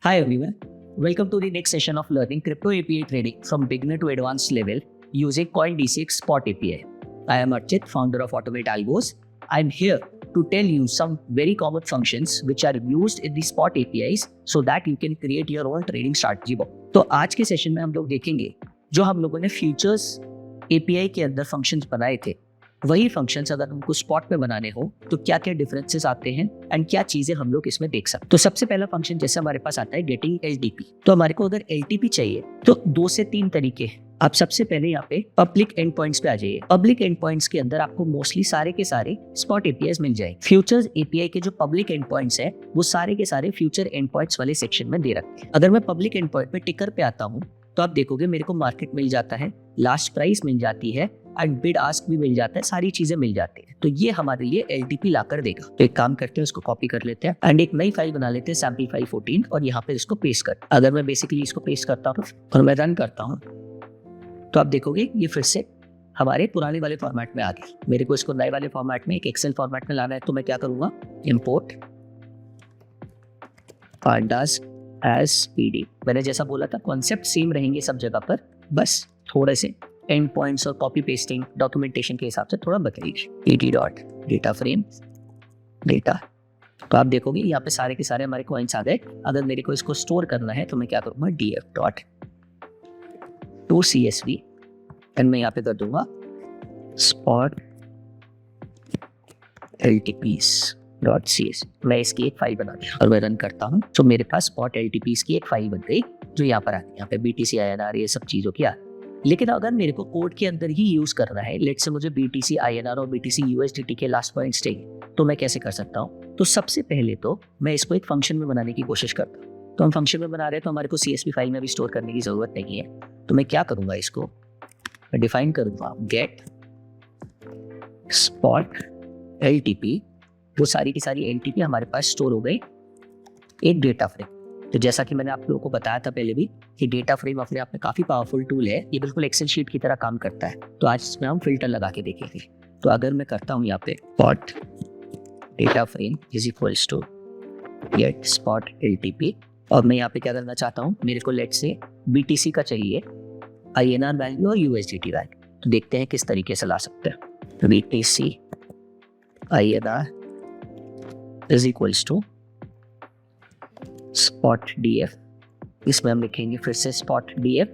Hi everyone, welcome to the next session of learning crypto API trading from beginner to advanced level using CoinDCX Spot API. I am Archit, founder of Automate Algos. I am here to tell you some very common functions which are used in the Spot APIs so that you can create your own trading strategy book. तो आज के session में हम लोग देखेंगे जो हम लोगों ने फ्यूचर्स API के अंदर फंक्शंस बनाए थे, वही फंक्शंस अगर हमको स्पॉट में बनाने हो तो क्या क्या डिफरेंसेस आते हैं एंड क्या चीजें हम लोग इसमें देख सकते हैं। तो सबसे पहला फंक्शन जैसे हमारे पास आता है गेटिंग एलटीपी। तो हमारे को अगर एलटीपी चाहिए तो 2 से 3 तरीके हैं। आप सबसे पहले यहाँ पे पब्लिक एंड पॉइंट्स पे आ जाइए। पब्लिक एंड पॉइंट्स के अंदर आपको मोस्टली सारे के सारे स्पॉट एपीआईज मिल जाएंगे। फ्यूचर्स एपीआई के जो पब्लिक एंड पॉइंट्स है वो सारे के सारे फ्यूचर एंड पॉइंट्स वाले सेक्शन में दे रखते हैं। अगर मैं पब्लिक एंड पॉइंट पे टिकर पे आता हूँ तो आप देखोगे मेरे को मार्केट मिल जाता है, लास्ट प्राइस मिल जाती है एंड बिड आस्क भी मिल जाता है, सारी चीजें मिल जाती है। तो ये हमारे लिए एलटीपी ला कर देगा। तो एक काम करते हैं, इसको कॉपी कर लेते हैं एंड एक नई फाइल बना लेते हैं सैम्पल फाइल 14 और यहाँ पे इसको पेस्ट कर। अगर मैं बेसिकली इसको पेस्ट करता हूँ और मैं रन करता हूँ तो आप देखोगे ये फिर से हमारे पुराने वाले फॉर्मेट में आ गई। मेरे को इसको नए वाले फॉर्मेट में एक एक्सेल फॉर्मेट में लाना है तो मैं क्या करूंगा, इम्पोर्ट pandas as pd। मैंने जैसा बोला था कॉन्सेप्ट सेम रहेंगे सब जगह पर, बस थोड़े से एंड पॉइंट्स और कॉपी पेस्टिंग डॉक्यूमेंटेशन के हिसाब से थोड़ा बताइए। pt dot data frame data. तो आप देखोगे यहाँ पे सारे के सारे हमारे कॉइन्स आ गए। अगर मेरे को इसको स्टोर करना है तो मैं क्या करूँगा, df dot to csv and मैं यहाँ पे कर दूंगा spot ltps डॉट cs। मैं इसकी एक फाइल बना दिया और मैं रन करता हूँ तो मेरे पास spot ltps की एक फाइल बन गई जो यहाँ पर आती है। यहाँ पे BTC INR ये सब चीज़ों की आती है। लेकिन अगर मेरे को कोड के अंदर ही यूज करना है, लेट्स से मुझे BTC INR और BTC USDT के लास्ट पॉइंट्स चाहिए, तो मैं कैसे कर सकता हूँ। तो सबसे पहले तो मैं इसको एक फंक्शन में बनाने की कोशिश करता हूँ। तो हम फंक्शन में बना रहे हैं तो हमारे को CSV फाइल में भी स्टोर करने की जरूरत नहीं है। तो मैं क्या करूँगा, इसको डिफाइन करूँगा गेट स्पॉट LTP। वो सारी की सारी LTP हमारे पास स्टोर हो गई एक डेटा फ्रेम। तो जैसा कि मैंने आप लोगों को बताया था पहले भी कि डेटा फ्रेम अपने आप में काफ़ी पावरफुल टूल है, ये बिल्कुल एक्सेल शीट की तरह काम करता है। तो आज इसमें हम फिल्टर लगा के देखेंगे। तो अगर मैं करता हूँ यहाँ पे spot data frame is equals to get spot LTP और मैं यहाँ पे क्या करना चाहता हूँ, मेरे को लेट से BTC का चाहिए INR वैल्यू और USDT वैल्यू। तो देखते हैं किस तरीके से ला सकते हैं। BTC INR is equals to spot df। इसमें हम लिखेंगे फिर से spot df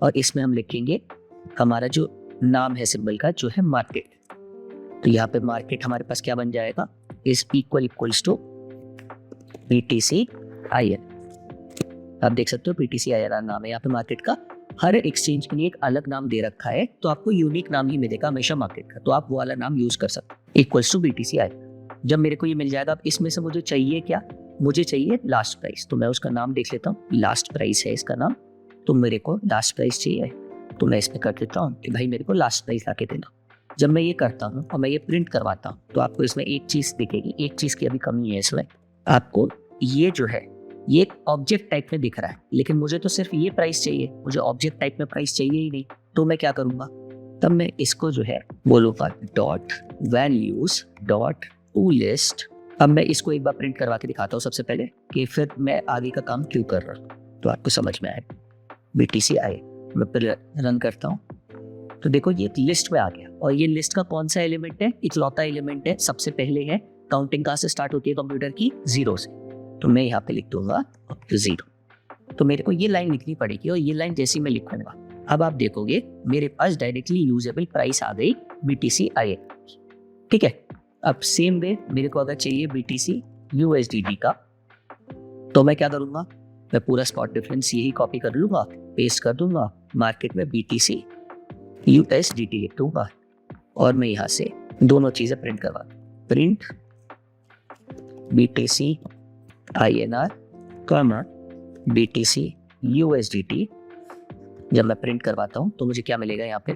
और इसमें हम लिखेंगे हमारा जो नाम है सिंबल का जो है मार्केट। तो यहाँ पे मार्केट हमारे पास क्या बन जाएगा, is equals to BTC INR। आप देख सकते हो BTC INR नाम है यहाँ पे मार्केट का। हर एक्सचेंज के लिए एक अलग नाम दे रखा है तो आपको यूनिक नाम ही मिलेगा हमेशा मार्केट का, तो आप वो वाला नाम यूज कर सकते हो इक्वल्स टू BTC INR। जब मेरे को ये मिल जाएगा, अब इसमें से मुझे चाहिए क्या, मुझे चाहिए लास्ट प्राइस। तो मैं उसका नाम देख लेता हूँ, लास्ट प्राइस है इसका नाम। तो मेरे को लास्ट प्राइस चाहिए तो मैं इसमें कर देता हूँ कि भाई मेरे को लास्ट प्राइस ला के देना। जब मैं ये करता हूँ और मैं ये प्रिंट करवाता हूँ तो आपको इसमें एक चीज़ दिखेगी, एक चीज़ की अभी कमी है इसमें। आपको ये जो है ये एक ऑब्जेक्ट टाइप में दिख रहा है, लेकिन मुझे तो सिर्फ ये प्राइस चाहिए, मुझे ऑब्जेक्ट टाइप में प्राइस चाहिए ही नहीं। तो मैं क्या करूँगा, तब मैं इसको जो है बोलूँगा dot values dot to list. अब मैं इसको एक बार प्रिंट करवा के दिखाता हूँ सबसे पहले कि फिर मैं आगे का काम क्यों कर रहा हूँ, तो आपको समझ में आए। BTC आए, मैं फिर रन करता हूँ तो देखो ये एक लिस्ट में आ गया और ये लिस्ट का कौन सा एलिमेंट है, इकलौता एलिमेंट है। सबसे पहले है काउंटिंग कहाँ से स्टार्ट होती है कंप्यूटर की, 0 से। तो मैं यहाँ पे लिख दूंगा 0। तो मेरे को ये लाइन लिखनी पड़ेगी और ये लाइन जैसी मैं लिखूंगा, अब आप देखोगे मेरे पास डायरेक्टली यूजेबल प्राइस आ गई BTC INR। ठीक है, अब सेम वे मेरे को अगर चाहिए BTC USDT का तो मैं क्या करूँगा, मैं पूरा स्पॉट डिफरेंस यही कॉपी कर लूँगा, पेस्ट कर दूंगा, मार्केट में BTC USDT लिख दूंगा और मैं यहाँ से दोनों चीज़ें प्रिंट करवा, print BTC INR comma BTC USDT। जब मैं प्रिंट करवाता हूँ तो मुझे क्या मिलेगा यहाँ पे,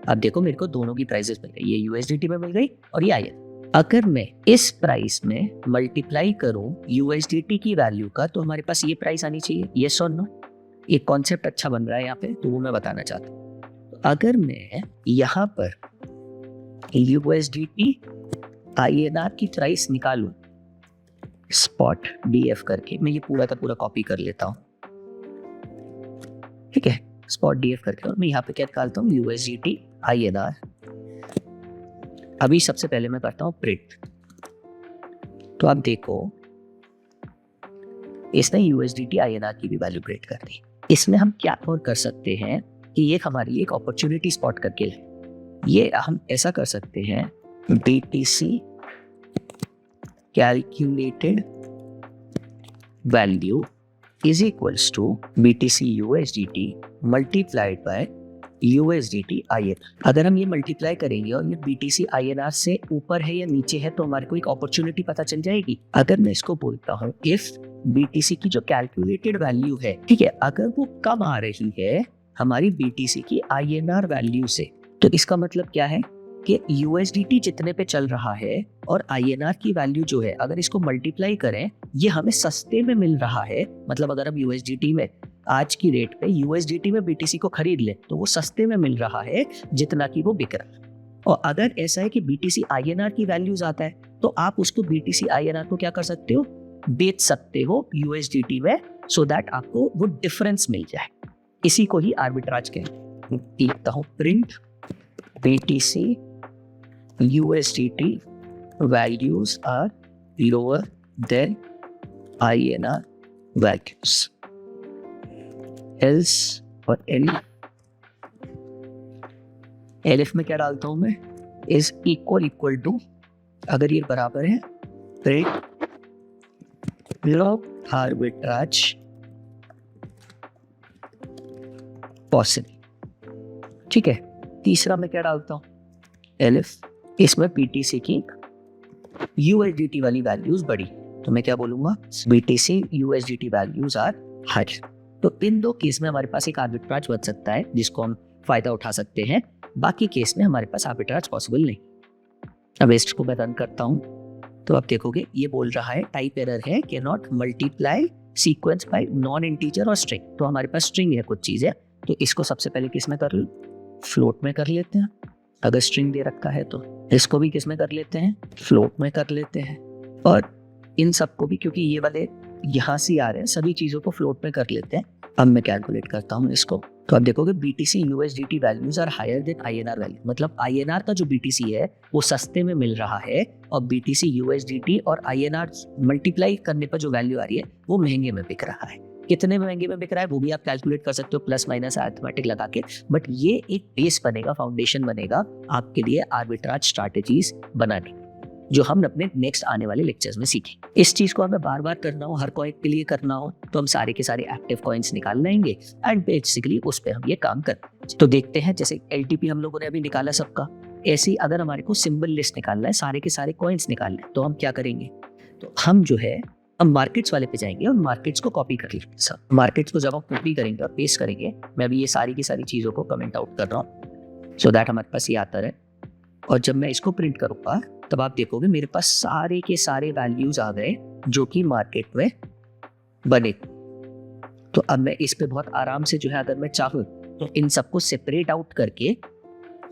अब देखो मेरे को दोनों की प्राइसेस मिल गई, ये USDT में मिल गई और ये INR। अगर मैं इस प्राइस में मल्टीप्लाई करूं USDT की वैल्यू का तो हमारे पास ये प्राइस आनी चाहिए, यस और नो। एक कॉन्सेप्ट अच्छा बन रहा है यहाँ पे तो वो मैं बताना चाहता हूँ। अगर मैं यहाँ पर USDT INR की प्राइस निकालूं स्पॉट डीएफ करके मैं ये पूरा का पूरा कॉपी कर लेता हूँ, ठीक है, स्पॉट डीएफ करके, और मैं यहाँ पे क्या निकालता हूँ, यूएसडीटी आईएनआर। अभी सबसे पहले मैं करता हूँ प्रिंट। तो आप देखो इसने यूएसडीटी आईएनआर की भी वैल्यू प्रिंट कर दी। इसमें हम क्या और कर सकते हैं कि ये हमारे लिए एक अपॉर्चुनिटी स्पॉट करके ये हम ऐसा कर सकते हैं, BTC calculated value is equals to BTC USDT multiplied by USDT INR। अगर हम ये मल्टीप्लाई करेंगे और ये BTC INR से ऊपर है या नीचे है तो हमारे को एक अपॉर्चुनिटी पता चल जाएगी। अगर मैं इसको बोलता हूँ इफ BTC की जो कैलकुलेटेड वैल्यू है, ठीक है, अगर वो कम आ रही है हमारी BTC की INR वैल्यू से, तो इसका मतलब क्या है कि USDT जितने पे चल रहा है और INR की वैल्यू जो है, अगर इसको मल्टीप्लाई करें ये हमें सस्ते में मिल रहा है। मतलब अगर हम USDT में आज की रेट पे USDT में BTC को खरीद ले तो वो सस्ते में मिल रहा है जितना कि वो बिक रहा है। और अगर ऐसा है कि BTC INR की वैल्यूज आता है तो आप उसको BTC INR को क्या कर सकते हो, बेच सकते हो USDT में, सो दैट आपको वो डिफरेंस मिल जाए। इसी को ही आर्बिट्राज कहते हैं। लिखता हूँ print BTC USDT values are lower than INR values. Else और elif में क्या डालता हूं मैं, is equal to, अगर ये बराबर है print arbitrage possible, ठीक है। तीसरा मैं क्या डालता हूं, elif, इसमें BTC की USDT वाली वैल्यूज बढ़ी तो मैं क्या बोलूंगा, BTC USDT values are high. तो इन दो केस में हमारे पास एक आर्बिट्राज बच सकता है जिसको हम फायदा उठा सकते हैं, बाकी केस में हमारे पास आर्बिट्राज पॉसिबल नहीं। अब इसको मैं रन करता हूं तो आप देखोगे ये बोल रहा है टाइप एरर है, can not multiply sequence bye non integer और स्ट्रिंग। तो हमारे पास स्ट्रिंग है कुछ चीजें, तो इसको सबसे पहले किस में कर, फ्लोट में कर लेते हैं। अगर स्ट्रिंग दे रखा है तो इसको भी किस में कर लेते हैं, फ्लोट में कर लेते हैं। और इन सबको भी, क्योंकि ये वाले यहाँ से आ रहे हैं, सभी चीजों को फ्लोट में कर लेते हैं। अब मैं कैलकुलेट करता हूँ इसको, तो आप देखोगे BTC USDT values are higher than INR value. मतलब INR का जो BTC है वो सस्ते में मिल रहा है और BTC USDT और INR मल्टीप्लाई करने पर जो वैल्यू आ रही है वो महंगे में बिक रहा है। कितने महंगे में बिक रहा है वो भी आप कैलकुलेट कर सकते हो प्लस माइनस अरिथमेटिक लगा के, बट ये एक बेस बनेगा, फाउंडेशन बनेगा आपके लिए आर्बिट्राज स्ट्रैटेजीज बनाने, जो हम अपने नेक्स्ट आने वाले लेक्चर्स में सीखें। इस चीज को हमें बार बार करना हो, हर कॉइन के लिए करना हो, तो हम सारे के सारे एक्टिव कॉइन्स निकाल लेंगे एंड बेसिकली उस पर हम ये काम करते। तो देखते हैं, जैसे LTP हम लोगों ने अभी निकाला सबका, ऐसे ही अगर हमारे को सिंबल लिस्ट निकालना है, सारे के सारे कॉइन्स निकालने, तो हम क्या करेंगे, तो हम जो है हम मार्केट्स वाले पे जाएंगे और मार्केट्स को कॉपी कर लेंगे। सब मार्केट्स को जब हम कॉपी करेंगे और पेस्ट करेंगे, मैं अभी ये सारी की सारी चीज़ों को कमेंट आउट कर रहा हूँ सो दैट हमारे पास ये आता रहे। और जब मैं इसको प्रिंट करूँगा तब आप देखोगे मेरे पास सारे के सारे वैल्यूज आ गए जो कि मार्केट में बने। तो अब मैं इस पे बहुत आराम से जो है, अगर मैं चाहूँ तो इन सबको सेपरेट आउट करके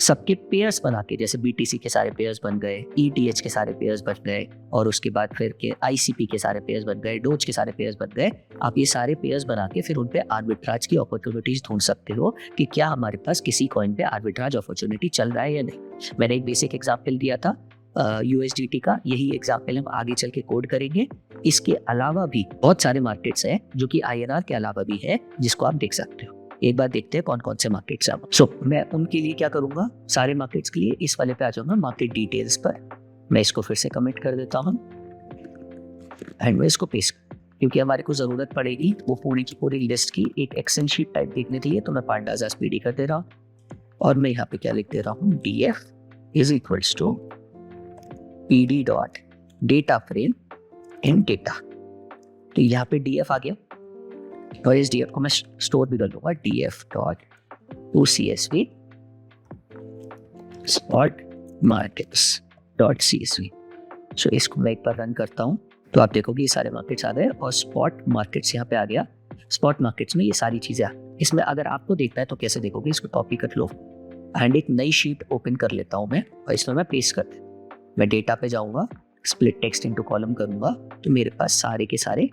सबके पेयर्स बना के, जैसे BTC के सारे पेयर्स बन गए, ETH के सारे पेयर्स बन गए, और उसके बाद फिर के ICP के सारे पेयर्स बन गए, डोज के सारे पेयर्स बन गए। आप ये सारे पेयर्स बना के फिर उन पे आर्बिट्राज की अपॉर्चुनिटीज ढूंढ सकते हो कि क्या हमारे पास किसी कॉइन पे आर्बिट्राज अपॉर्चुनिटी चल रहा है या नहीं। मैंने एक बेसिक एग्जाम्पल दिया था USDT का, यही एग्जाम्पल हम आगे चल के कोड करेंगे। इसके अलावा भी बहुत सारे मार्केट्स हैं जो कि INR के अलावा भी है जिसको आप देख सकते हो। एक बार देखते हैं कौन कौन से मार्केट्स हैं। सो मैं उनके लिए क्या करूंगा, सारे मार्केट्स के लिए इस वाले पे आ जाऊंगा, मार्केट डिटेल्स पर। मैं इसको फिर से कमिट कर देता हूँ एंड मैं इसको पेस्ट, क्योंकि हमारे को जरूरत पड़ेगी वो पूरी की पूरी लिस्ट की एक एक्सेल शीट टाइप देखने के लिए। तो मैं pandas as PD कर दे रहा हूँ और मैं यहाँ पे क्या लिख दे रहा हूँ, DF is equals to PD dot data frame in data. तो यहाँ पे DF आ गया और इस DF को मैं स्टोर भी कर लूंगा, DF dot CSV spot markets dot CSV। सो इसको मैं एक बार रन करता हूँ तो आप देखोगे ये सारे मार्केट्स आ गए और स्पॉट मार्केट्स यहाँ पे आ गया। स्पॉट मार्केट्स में ये सारी चीजें इसमें अगर आपको देखना है तो कैसे देखोगे, इसको कॉपी कर लो एंड एक नई शीट ओपन कर लेता हूँ मैं और इसमें मैं पेस्ट कर, मैं डेटा पे जाऊंगा स्प्लिट टेक्स्ट इनटू कॉलम करूंगा तो मेरे पास सारे के सारे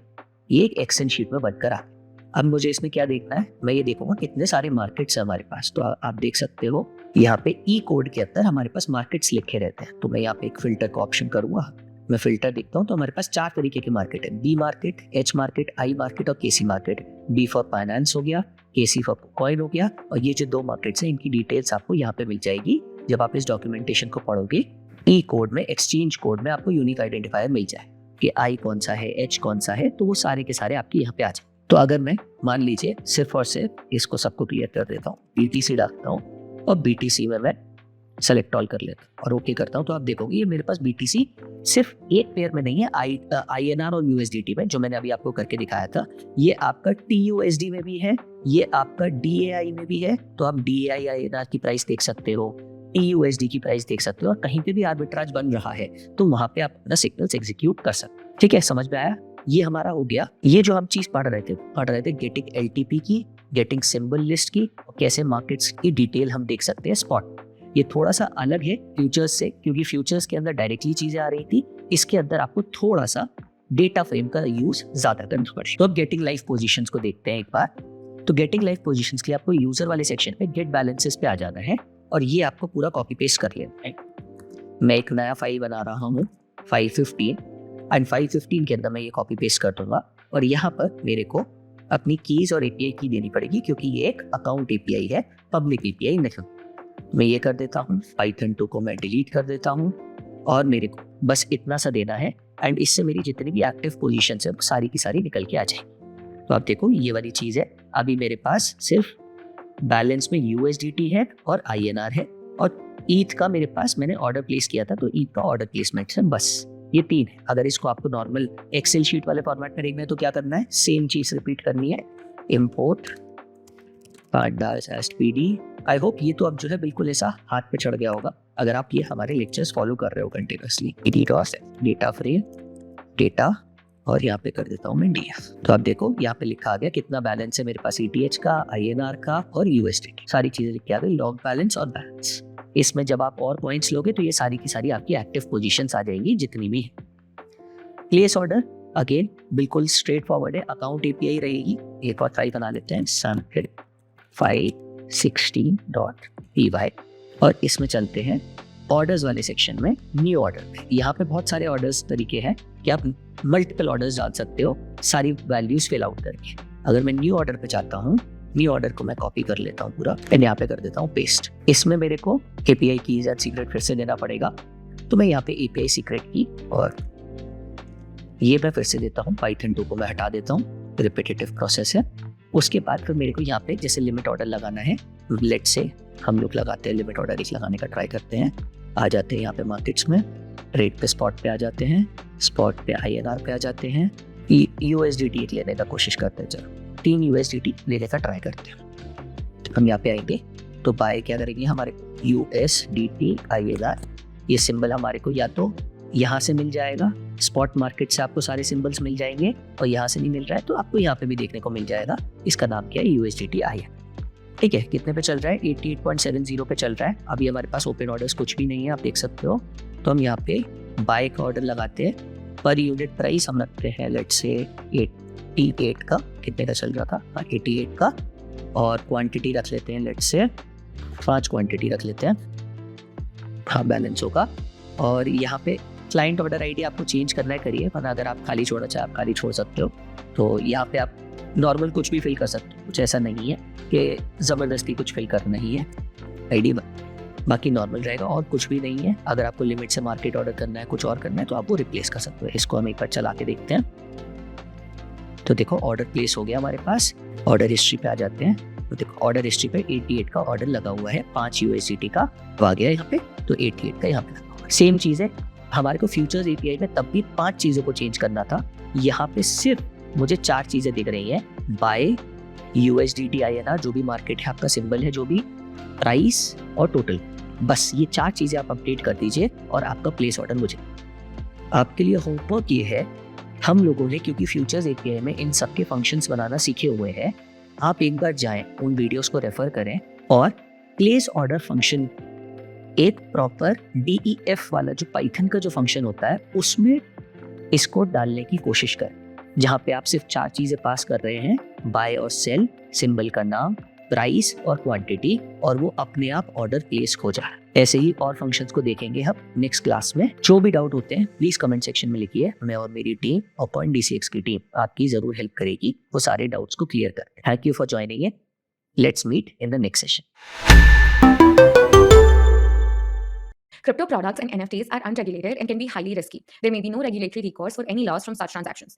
ये एक एक्सेल शीट में बनकर आ। अब मुझे इसमें क्या देखना है, मैं ये देखूंगा कितने सारे मार्केट्स है हमारे पास। तो आप देख सकते हो यहाँ पे ई कोड के अंदर हमारे पास मार्केट्स लिखे रहते हैं। तो मैं यहाँ पे एक फिल्टर का ऑप्शन करूंगा, मैं फिल्टर देखता हूँ तो हमारे पास 4 तरीके के मार्केट है, बी मार्केट, एच मार्केट, आई मार्केट और केसी मार्केट। बी फॉर फाइनेंस हो गया, केसी फॉर कॉइन हो गया, और ये जो 2 मार्केट्स हैं इनकी डिटेल्स आपको यहाँ पे मिल जाएगी जब आप इस डॉक्यूमेंटेशन को पढ़ोगे। ई कोड में, एक्सचेंज कोड में आपको यूनिक आइडेंटिफायर मिल जाए कि आई कौन सा है, एच कौन सा है, तो वो सारे के सारे आपके यहाँ पे आ जाए। तो अगर मैं मान लीजिए सिर्फ और सिर्फ इसको सबको क्लियर कर देता हूँ, BTC डालता हूँ और BTC में मैं सेलेक्ट ऑल कर लेता हूँ और ओके करता हूँ, तो आप देखोगे ये मेरे पास BTC सिर्फ एक पेयर में नहीं है, INR और USDT में, जो मैंने अभी आपको करके दिखाया था। ये आपका TUSD में भी है, ये आपका DAI में भी है। तो आप DAI INR की प्राइस देख सकते हो, TUSD की प्राइस देख सकते हो, और कहीं पे भी आर्बिट्राज बन रहा है तो वहां पे आप अपना सिग्नल्स एग्जीक्यूट कर सकते हो। ठीक है, समझ में आया? ये हमारा हो गया। ये जो हम चीज पढ़ रहे थे गेटिंग LTP की, गेटिंग सिंबल लिस्ट की, और कैसे मार्केट्स की डिटेल हम देख सकते हैं स्पॉट। ये थोड़ा सा अलग है फ्यूचर्स से, क्योंकि फ्यूचर्स के अंदर डायरेक्टली चीजें आ रही थी, इसके अंदर आपको थोड़ा सा डेटा फ्रेम का यूज ज्यादा करना पड़ेगा। तो अब गेटिंग लाइव पोजीशंस को देखते हैं एक बार। तो गेटिंग लाइव पोजीशंस के लिए आपको यूजर वाले सेक्शन पे गेट बैलेंसेस पे आ जाना है और ये आपको पूरा कॉपी पेस्ट कर लेना है। मैं एक नया फाइल बना रहा हूँ 515 एंड 515 के अंदर मैं ये कॉपी पेस्ट कर दूंगा और यहाँ पर मेरे को अपनी कीज और API की देनी पड़ेगी, क्योंकि ये एक अकाउंट API है, पब्लिक API नहीं। मैं ये कर देता हूँ, Python 2 को मैं डिलीट कर देता हूँ और मेरे को बस इतना सा देना है एंड इससे मेरी जितनी भी एक्टिव पोजीशंस है सारी की सारी निकल के आ जाएगी। तो आप देखो ये वाली चीज़ है, अभी मेरे पास सिर्फ बैलेंस में USDT है और INR है, और ईथ का मेरे पास मैंने ऑर्डर प्लेस किया था, तो ईथ का ऑर्डर प्लेसमेंट है, बस ये 3 है। अगर इसको आपको नॉर्मल एक्सेल शीट वाले फॉर्मेट में देखना है तो क्या करना है, सेम चीज रिपीट करनी है, import pandas as PD। I hope ये तो अब जो है बिल्कुल ऐसा हाथ पे चढ़ गया होगा अगर आप ये हमारे लेक्चर्स फॉलो कर रहे हो कंटिन्यूसली। डेटा फ्रेम, डेटा, और यहाँ पे कर देता हूँ मैं DF। तो आप देखो यहाँ पे लिखा आ गया कितना बैलेंस है मेरे पास, ETH का, INR का और USDT, सारी चीजें लिख के आ गई, लॉग बैलेंस और बैलेंस। इसमें जब आप और पॉइंट्स लोगे तो ये सारी की सारी आपकी एक्टिव पोजीशंस आ जाएंगी जितनी भी है। प्लेस ऑर्डर अगेन बिल्कुल स्ट्रेट फॉरवर्ड है, अकाउंट API रहेगी। एक और फाइल बना लेते हैं, sample 516.py, और इसमें चलते हैं ऑर्डर्स वाले सेक्शन में, न्यू ऑर्डर में। यहाँ पे बहुत सारे ऑर्डर्स तरीके हैं कि आप मल्टीपल ऑर्डर्स डाल सकते हो सारी वैल्यूज फिल आउट करके। अगर मैं न्यू ऑर्डर पे चाहता हूँ, न्यू ऑर्डर को मैं कॉपी कर लेता हूँ पूरा एंड यहाँ पे कर देता हूँ पेस्ट। इसमें मेरे को API कीज एंड सीक्रेट फिर से देना पड़ेगा, तो मैं यहाँ पे API सीक्रेट की और ये मैं फिर से देता हूँ, Python 2 को मैं हटा देता हूँ, रिपीटेटिव प्रोसेस है। उसके बाद फिर मेरे को यहाँ पे जैसे लिमिट ऑर्डर लगाना है, लेट से हम लोग लगाते हैं लिमिट ऑर्डर एक लगाने का ट्राई करते हैं, आ जाते हैं यहाँ पे मार्केट्स में, रेट पे स्पॉट पे आ जाते हैं, स्पॉट पे INR पे आ जाते हैं, USDT लेने का कोशिश करते हैं, चलो 3 USDT लेने का ट्राई करते हैं। तो हम यहाँ पे आएंगे तो बाय क्या करेंगे, हमारे USDT INR, ये सिंबल हमारे को या तो यहाँ से मिल जाएगा, स्पॉट मार्केट से आपको सारे सिंबल्स मिल जाएंगे, और यहाँ से नहीं मिल रहा है तो आपको यहाँ पे भी देखने को मिल जाएगा। इसका नाम क्या है, USDT INR। ठीक है, कितने पे चल रहा है, 88.70 पे चल रहा है। अभी हमारे पास ओपन ऑर्डर्स कुछ भी नहीं है, आप देख सकते हो। तो हम यहाँ पे बाय का ऑर्डर लगाते हैं, पर यूनिट प्राइस हम रखते हैं लेट्स से 88 का, कितने का चल रहा था, 88 का, और क्वांटिटी रख लेते हैं लेट्स से 5 क्वांटिटी रख लेते हैं, हाँ बैलेंस होगा। और यहाँ पे क्लाइंट ऑर्डर ID आपको चेंज करना है, करिए, वरना अगर आप खाली छोड़ना चाहे आप खाली छोड़ सकते हो। तो यहाँ पे आप नॉर्मल कुछ भी फिल कर सकते हो, कुछ ऐसा नहीं है कि ज़बरदस्ती कुछ फिल करना ही है ID में, बाकी नॉर्मल रहेगा और कुछ भी नहीं है। अगर आपको लिमिट से मार्केट ऑर्डर करना है, कुछ और करना है, तो आप वो रिप्लेस कर सकते हो। इसको हम एक बार चला के देखते हैं। तो देखो ऑर्डर प्लेस हो गया हमारे पास, ऑर्डर हिस्ट्री पे आ जाते हैं। तो देखो ऑर्डर हिस्ट्री पे 88 का ऑर्डर लगा हुआ है, 5 USDT का आ गया यहाँ पे, तो 88 का यहाँ पे लगा हुआ है। सेम चीज़ है, हमारे को फ्यूचर्स API में तब भी 5 चीज़ों को चेंज करना था, यहाँ पे सिर्फ मुझे 4 चीज़ें दिख रही हैं, बाय, USDT INR जो भी मार्केट है आपका सिंबल है, जो भी प्राइस और टोटल, बस ये 4 चीज़ें आप अपडेट कर दीजिए और आपका प्लेस ऑर्डर मुझे। आपके लिए होमवर्क ये है, हम लोगों ने क्योंकि फ्यूचर्स API में इन सब के फंक्शंस बनाना सीखे हुए हैं, आप एक बार जाएं, उन वीडियोस को रेफर करें और प्लेस ऑर्डर फंक्शन एक प्रॉपर DEF वाला जो पाइथन का जो फंक्शन होता है उसमें इसको डालने की कोशिश कर, जहाँ पे आप सिर्फ 4 चीजें पास कर रहे हैं, बाय और सेल, सिंबल का नाम, प्राइस और क्वांटिटी, और वो अपने आप ऑर्डर प्लेस हो जा रहा है। ऐसे ही और फंक्शंस को देखेंगे हम नेक्स्ट क्लास में। जो भी डाउट होते हैं प्लीज कमेंट सेक्शन में लिखिए, मैं और मेरी टीम और पॉइंट DCX की टीम आपकी जरूर हेल्प करेगी वो सारे डाउट्स को क्लियर करने। Thank you for joining in. Let's meet in the next session. Crypto products and NFTs are unregulated and can be highly risky. There may be no regulatory recourse for any loss from such transactions.